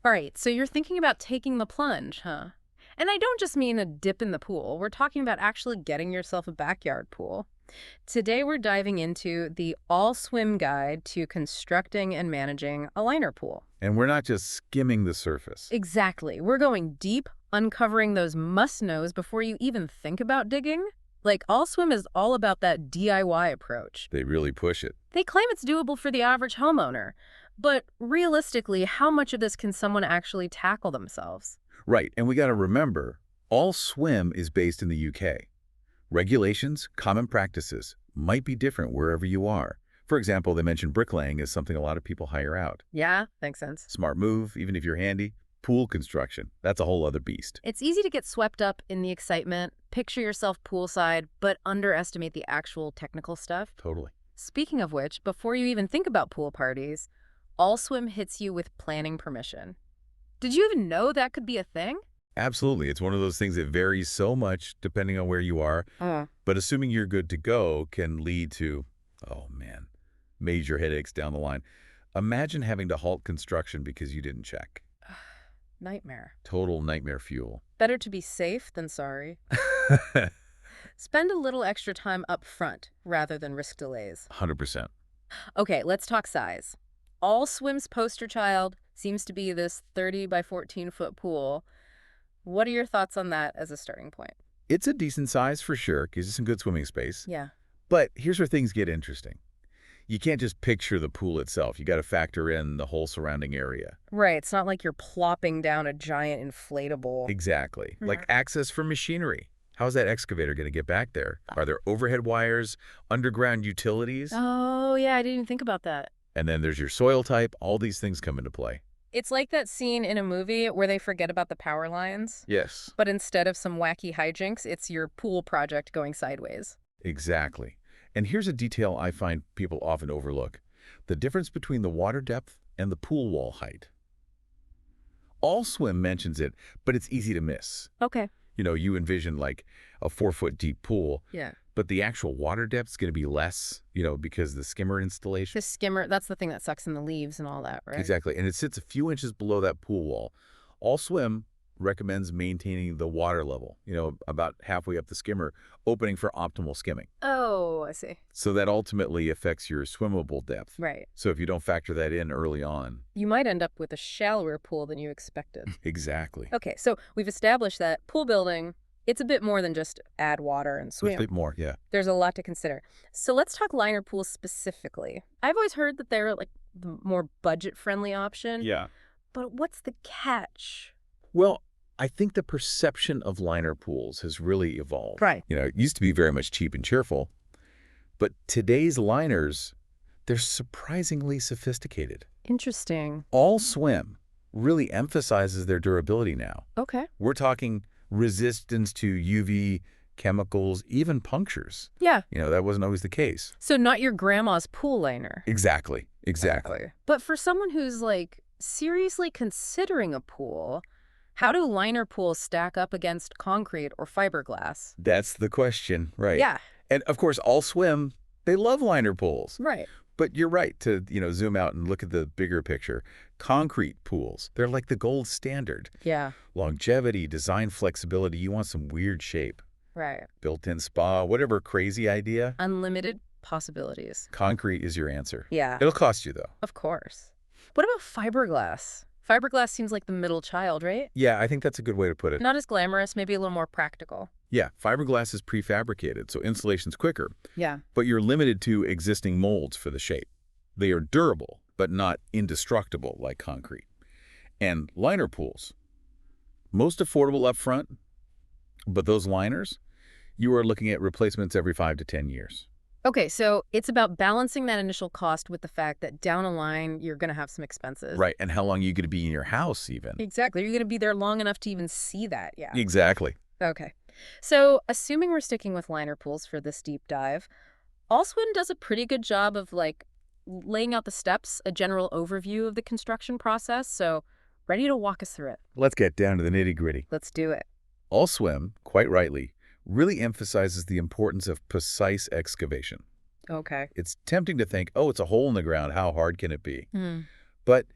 All right, so you're thinking about taking the plunge, huh? And I don't just mean a dip in the pool. We're talking about actually getting yourself a backyard pool. Today we're diving into the all-swim guide to constructing and managing a liner pool. And we're not just skimming the surface. Exactly. We're going deep, uncovering those must-knows before you even think about digging. Like, all-swim is all about that DIY approach. They really push it. They claim it's doable for the average homeowner. But realistically, how much of this can someone actually tackle themselves? Right, and we got to remember, all swim is based in the UK. Regulations, common practices might be different wherever you are. For example, they mentioned bricklaying as something a lot of people hire out. Yeah, makes sense. Smart move, even if you're handy. Pool construction, that's a whole other beast. It's easy to get swept up in the excitement, picture yourself poolside, but underestimate the actual technical stuff. Totally. Speaking of which, before you even think about pool parties, All Swim hits you with planning permission. Did you even know that could be a thing? Absolutely. It's one of those things that varies so much depending on where you are, but assuming you're good to go can lead to, oh man, major headaches down the line. Imagine having to halt construction because you didn't check. Nightmare. Total nightmare fuel. Better to be safe than sorry. Spend a little extra time up front rather than risk delays. 100%. Okay, let's talk size. All Swim's poster child seems to be this 30 by 14-foot pool. What are your thoughts on that as a starting point? It's a decent size for sure, gives you some good swimming space. Yeah. But here's where things get interesting. You can't just picture the pool itself. You got to factor in the whole surrounding area. Right, it's not like you're plopping down a giant inflatable. Exactly. Like access for machinery. How's that excavator going to get back there? Are there overhead wires, underground utilities? Oh, yeah, I didn't even think about that. And then there's your soil type. All these things come into play. It's like that scene in a movie where they forget about the power lines, Yes. but instead of some wacky hijinks, it's your pool project going sideways. Exactly. And here's a detail I find people often overlook. The difference between the water depth and the pool wall height. All Swim mentions it, but it's easy to miss. Okay. You know, you envision like a 4-foot deep pool, Yeah. but the actual water depth is going to be less, because the skimmer installation. The skimmer, that's the thing that sucks in the leaves and all that, right? Exactly. And it sits a few inches below that pool wall. All Swim recommends maintaining the water level, about halfway up the skimmer, opening for optimal skimming. Oh, I see. So that ultimately affects your swimmable depth. Right. So if you don't factor that in early on. You might end up with a shallower pool than you expected. Exactly. Okay, so we've established that pool building, it's a bit more than just add water and swim. A bit more, yeah. There's a lot to consider. So let's talk liner pools specifically. I've always heard that they're like the more budget-friendly option. Yeah. But what's the catch? Well, I think the perception of liner pools has really evolved. Right. It used to be very much cheap and cheerful, but today's liners, they're surprisingly sophisticated. Interesting. All Swim really emphasizes their durability now. Okay. We're talking resistance to UV, chemicals, even punctures. Yeah. That wasn't always the case. So not your grandma's pool liner. Exactly. But for someone who's like seriously considering a pool, how do liner pools stack up against concrete or fiberglass? That's the question, right? Yeah. And of course, All Swim, they love liner pools. Right. But you're right to, zoom out and look at the bigger picture. Concrete pools, they're like the gold standard. Yeah. Longevity, design flexibility, you want some weird shape. Right. Built-in spa, whatever crazy idea. Unlimited possibilities. Concrete is your answer. Yeah. It'll cost you, though. Of course. What about fiberglass? Fiberglass seems like the middle child, right? Yeah, I think that's a good way to put it. Not as glamorous, maybe a little more practical. Yeah, fiberglass is prefabricated, so installation's quicker. Yeah. But you're limited to existing molds for the shape. They are durable, but not indestructible like concrete. And liner pools, most affordable up front, but those liners, you are looking at replacements every 5 to 10 years. Okay, so it's about balancing that initial cost with the fact that down the line, you're going to have some expenses. Right, and how long are you going to be in your house even? Exactly. You're going to be there long enough to even see that, yeah. Exactly. Okay. So assuming we're sticking with liner pools for this deep dive, Allswin does a pretty good job of laying out the steps, a general overview of the construction process. So ready to walk us through it? Let's get down to the nitty-gritty. Let's do it. All Swim, quite rightly, really emphasizes the importance of precise excavation. Okay. It's tempting to think, oh, it's a hole in the ground. How hard can it be? Hmm. But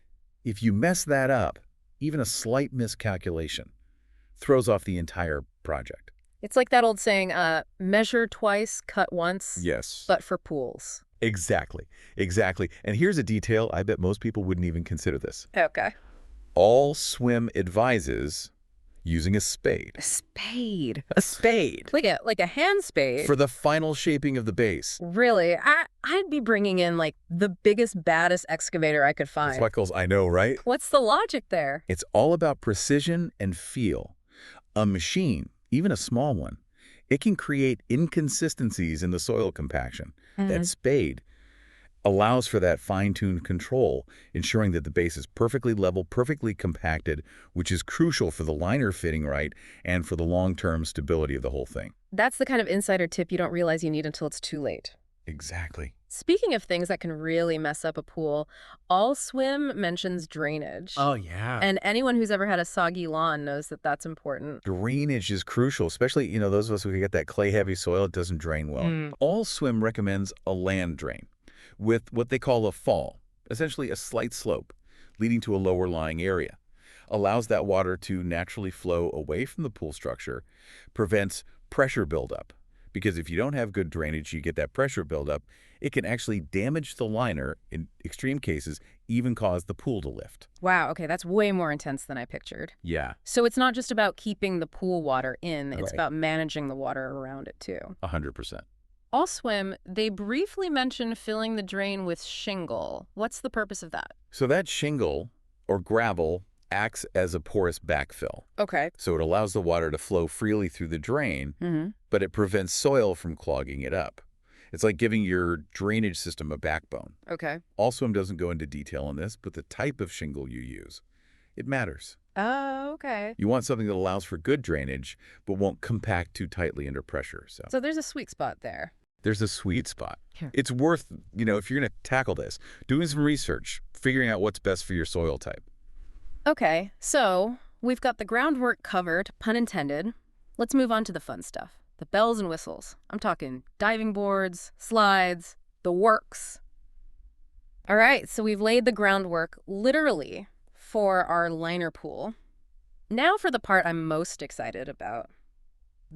if you mess that up, it's going to be a even a slight miscalculation, throws off the entire project. It's like that old saying, measure twice, cut once, Yes. but for pools. Exactly. Exactly. And here's a detail I bet most people wouldn't even consider this. Okay. All swim advises using a spade. A spade. A spade. Like a hand spade. For the final shaping of the base. Really? I'd be bringing in, like, the biggest, baddest excavator I could find. Sweckles, I know, right? What's the logic there? It's all about precision and feel. A machine, even a small one, it can create inconsistencies in the soil compaction. That spade allows for that fine-tuned control, ensuring that the base is perfectly level, perfectly compacted, which is crucial for the liner fitting right and for the long-term stability of the whole thing. That's the kind of insider tip you don't realize you need until it's too late. Exactly. Speaking of things that can really mess up a pool, All Swim mentions drainage. Oh, yeah. And anyone who's ever had a soggy lawn knows that that's important. Drainage is crucial, especially, those of us who get that clay-heavy soil, it doesn't drain well. All Swim recommends a land drain with what they call a fall, essentially a slight slope, leading to a lower-lying area. Allows that water to naturally flow away from the pool structure, prevents pressure buildup. Because if you don't have good drainage, you get that pressure buildup, it can actually damage the liner, in extreme cases, even cause the pool to lift. Wow, okay, that's way more intense than I pictured. Yeah. So it's not just about keeping the pool water in, it's Right. about managing the water around it too. 100%. All Swim, they briefly mention filling the drain with shingle. What's the purpose of that? So that shingle or gravel acts as a porous backfill. Okay. So it allows the water to flow freely through the drain, but it prevents soil from clogging it up. It's like giving your drainage system a backbone. Okay. Allswim doesn't go into detail on this, but the type of shingle you use, it matters. Oh, okay. You want something that allows for good drainage, but won't compact too tightly under pressure. So there's a sweet spot there. There's a sweet spot. Sure. It's worth, if you're going to tackle this, doing some research, figuring out what's best for your soil type. Okay, so we've got the groundwork covered, pun intended. Let's move on to the fun stuff. The bells and whistles. I'm talking diving boards, slides, the works. All right, so we've laid the groundwork, literally, for our liner pool. Now for the part I'm most excited about.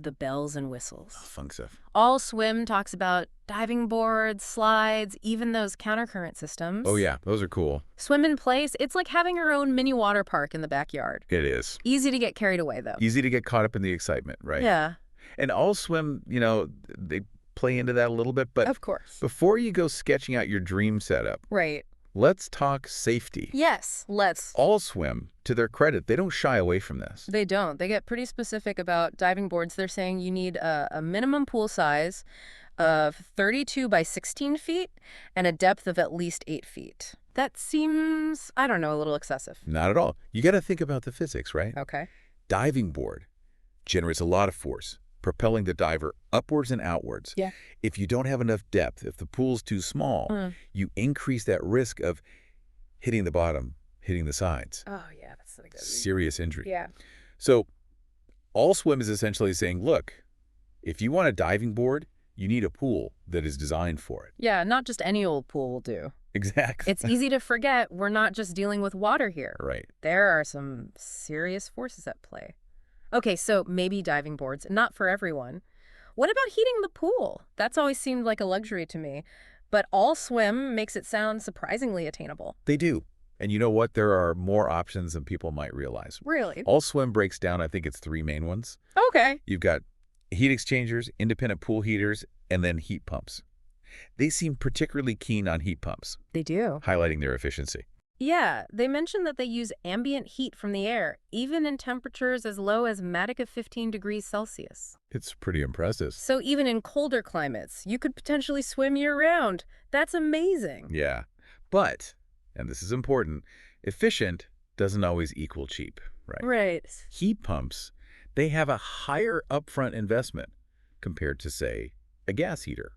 The bells and whistles. Fun stuff. All Swim talks about diving boards, slides, even those countercurrent systems. Oh, yeah. Those are cool. Swim in place. It's like having your own mini water park in the backyard. It is. Easy to get carried away, though. Easy to get caught up in the excitement, right? Yeah. And Allswim, they play into that a little bit. But Of course. before you go sketching out your dream setup, Right. let's talk safety. Yes, let's. Allswim, to their credit, they don't shy away from this. They don't. They get pretty specific about diving boards. They're saying you need a minimum pool size of 32 by 16 feet and a depth of at least 8 feet. That seems, I don't know, a little excessive. Not at all. You got to think about the physics, right? Okay. Diving board generates a lot of force, propelling the diver upwards and outwards. Yeah. If you don't have enough depth, if the pool's too small, you increase that risk of hitting the bottom, hitting the sides. Oh, yeah, that's not good. Serious injury. Yeah. So Allswim is essentially saying, look, if you want a diving board, you need a pool that is designed for it. Yeah, not just any old pool will do. Exactly. It's easy to forget we're not just dealing with water here. Right. There are some serious forces at play. Okay, so maybe diving boards, not for everyone. What about heating the pool? That's always seemed like a luxury to me. But All Swim makes it sound surprisingly attainable. They do. And you know what? There are more options than people might realize. Really? Allswim breaks down, I think it's 3 main ones. Okay. You've got heat exchangers, independent pool heaters, and then heat pumps. They seem particularly keen on heat pumps, They do. highlighting their efficiency. Yeah, they mentioned that they use ambient heat from the air, even in temperatures as low as -15 degrees Celsius. It's pretty impressive. So even in colder climates, you could potentially swim year-round. That's amazing. Yeah. But, and this is important, efficient doesn't always equal cheap, right? Right. Heat pumps, they have a higher upfront investment compared to, say, a gas heater.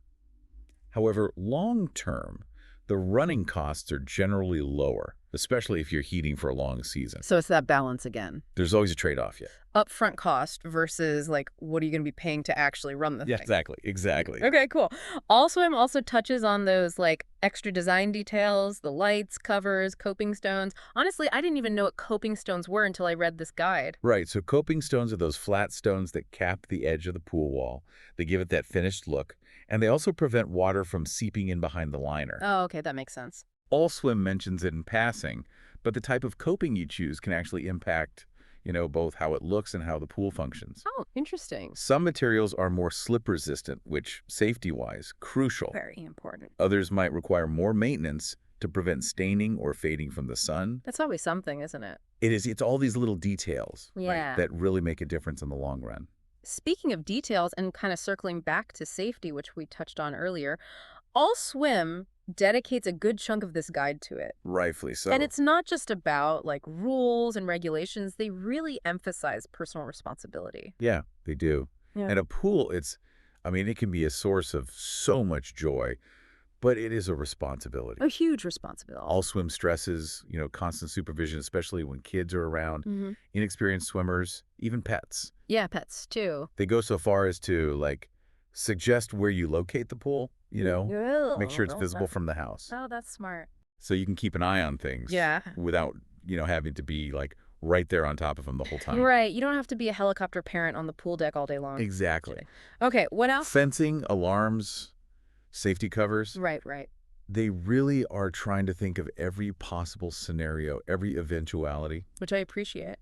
However, long-term, the running costs are generally lower, especially if you're heating for a long season. So it's that balance again. There's always a trade-off, yeah. Upfront cost versus, like, what are you going to be paying to actually run the Yeah, thing? exactly. Okay, cool. All Swim also touches on those, like, extra design details, the lights, covers, coping stones. Honestly, I didn't even know what coping stones were until I read this guide. Right, so coping stones are those flat stones that cap the edge of the pool wall. They give it that finished look, and they also prevent water from seeping in behind the liner. Oh, okay, that makes sense. All Swim mentions it in passing, but the type of coping you choose can actually impact, both how it looks and how the pool functions. Oh, interesting. Some materials are more slip-resistant, which, safety-wise, crucial. Very important. Others might require more maintenance to prevent staining or fading from the sun. That's always something, isn't it? It's all these little details, right, Yeah. that really make a difference in the long run. Speaking of details and kind of circling back to safety, which we touched on earlier, All Swim dedicates a good chunk of this guide to it. Rightfully so. And it's not just about, like, rules and regulations. They really emphasize personal responsibility. Yeah, they do. Yeah. And a pool, it can be a source of so much joy, but it is a responsibility. A huge responsibility. All Swim stresses, constant supervision, especially when kids are around, inexperienced swimmers, even pets. Yeah, pets, too. They go so far as to, like, suggest where you locate the pool, make sure it's visible from the house. Oh, that's smart. So you can keep an eye on things without, having to be, like, right there on top of them the whole time. Right. You don't have to be a helicopter parent on the pool deck all day long. Exactly. Okay, what else? Fencing, alarms, safety covers. Right. They really are trying to think of every possible scenario, every eventuality. Which I appreciate.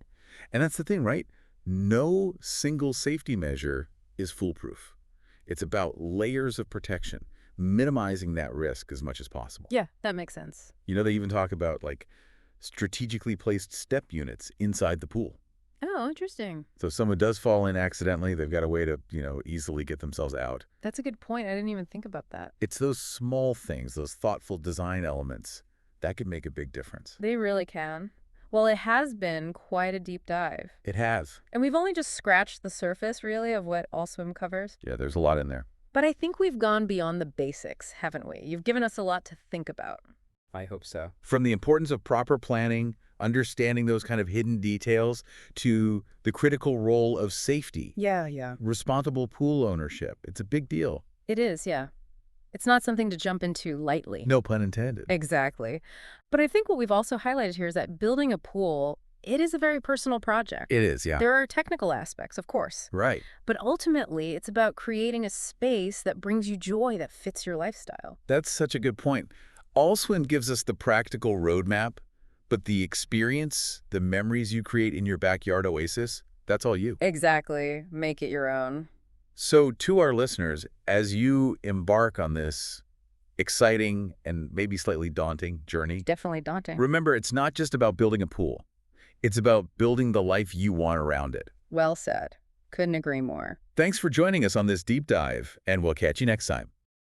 And that's the thing, right? No single safety measure is foolproof. It's about layers of protection, minimizing that risk as much as possible. Yeah, that makes sense. They even talk about, like, strategically placed step units inside the pool. Oh, interesting. So if someone does fall in accidentally, they've got a way to, easily get themselves out. That's a good point. I didn't even think about that. It's those small things, those thoughtful design elements, that could make a big difference. They really can. Well, it has been quite a deep dive. It has. And we've only just scratched the surface, really, of what All Swim covers. Yeah, there's a lot in there. But I think we've gone beyond the basics, haven't we? You've given us a lot to think about. I hope so. From the importance of proper planning, understanding those kind of hidden details, to the critical role of safety. Yeah. Responsible pool ownership. It's a big deal. It is, yeah. It's not something to jump into lightly. No pun intended. Exactly. But I think what we've also highlighted here is that building a pool, it is a very personal project. It is, yeah. There are technical aspects, of course. Right. But ultimately, it's about creating a space that brings you joy that fits your lifestyle. That's such a good point. All Swim gives us the practical roadmap, but the experience, the memories you create in your backyard oasis, that's all you. Exactly. Make it your own. So to our listeners, as you embark on this exciting and maybe slightly daunting journey, Definitely daunting. remember, it's not just about building a pool. It's about building the life you want around it. Well said. Couldn't agree more. Thanks for joining us on this deep dive, and we'll catch you next time.